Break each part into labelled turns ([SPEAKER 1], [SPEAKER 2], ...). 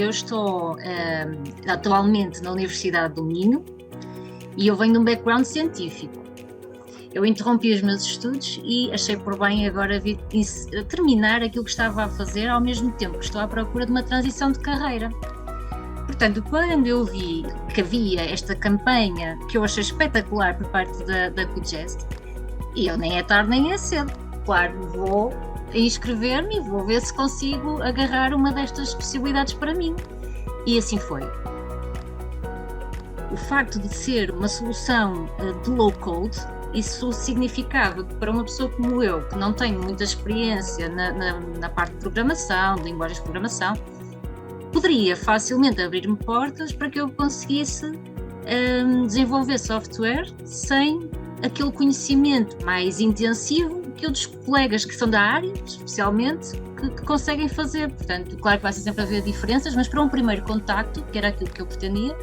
[SPEAKER 1] eu estou atualmente na Universidade do Minho e eu venho de um background científico. Eu interrompi os meus estudos e achei por bem agora vir terminar aquilo que estava a fazer ao mesmo tempo que estou à procura de uma transição de carreira. Portanto, quando eu vi que havia esta campanha que eu achei espetacular por parte da QGest, e eu nem é tarde nem é cedo, claro, vou inscrever-me e vou ver se consigo agarrar uma destas possibilidades para mim. E assim foi. O facto de ser uma solução de low code, isso significava que para uma pessoa como eu, que não tenho muita experiência na parte de programação, de linguagens de programação, poderia facilmente abrir-me portas para que eu conseguisse desenvolver software sem aquele conhecimento mais intensivo que outros colegas que são da área, especialmente, que conseguem fazer. Portanto, claro que vai sempre haver diferenças, mas para um primeiro contacto, que era aquilo que eu pretendia,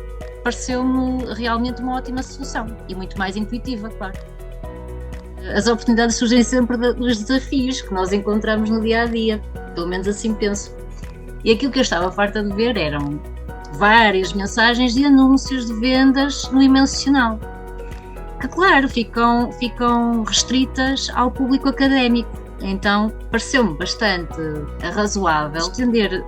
[SPEAKER 1] pareceu-me realmente uma ótima solução e muito mais intuitiva, claro. As oportunidades surgem sempre dos desafios que nós encontramos no dia-a-dia, pelo menos assim penso. E aquilo que eu estava farta de ver eram várias mensagens de anúncios de vendas no e-mail institucional, que claro, ficam restritas ao público académico. Então pareceu-me bastante razoável estender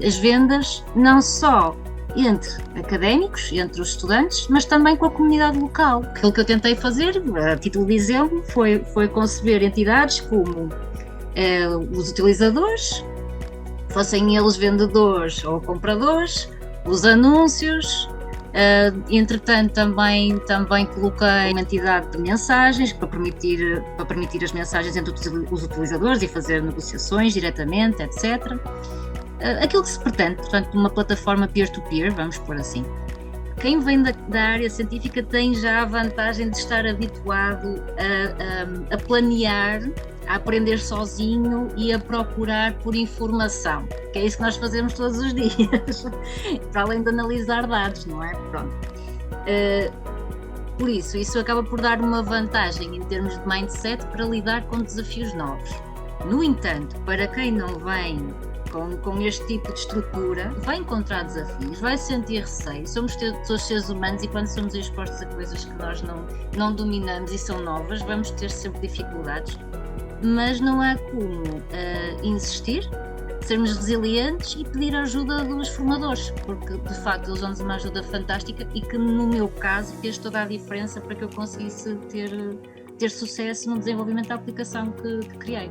[SPEAKER 1] as vendas não só entre académicos, entre os estudantes, mas também com a comunidade local. Aquilo que eu tentei fazer, a título de exemplo, foi conceber entidades como os utilizadores, fossem eles vendedores ou compradores, os anúncios. Entretanto, também coloquei uma entidade de mensagens para permitir as mensagens entre os utilizadores e fazer negociações diretamente, etc. Aquilo que se pretende, portanto, uma plataforma peer-to-peer, vamos pôr assim. Quem vem da área científica tem já a vantagem de estar habituado a planear, a aprender sozinho e a procurar por informação, que é isso que nós fazemos todos os dias, para além de analisar dados, não é? Pronto. Por isso acaba por dar uma vantagem em termos de mindset para lidar com desafios novos. No entanto, para quem não vem com este tipo de estrutura, vai encontrar desafios, vai sentir receio. Somos todos seres humanos e quando somos expostos a coisas que nós não dominamos e são novas, vamos ter sempre dificuldades. Mas não há como insistir, sermos resilientes e pedir a ajuda dos formadores, porque de facto eles dão-nos uma ajuda fantástica e que no meu caso fez toda a diferença para que eu conseguisse ter sucesso no desenvolvimento da aplicação que criei.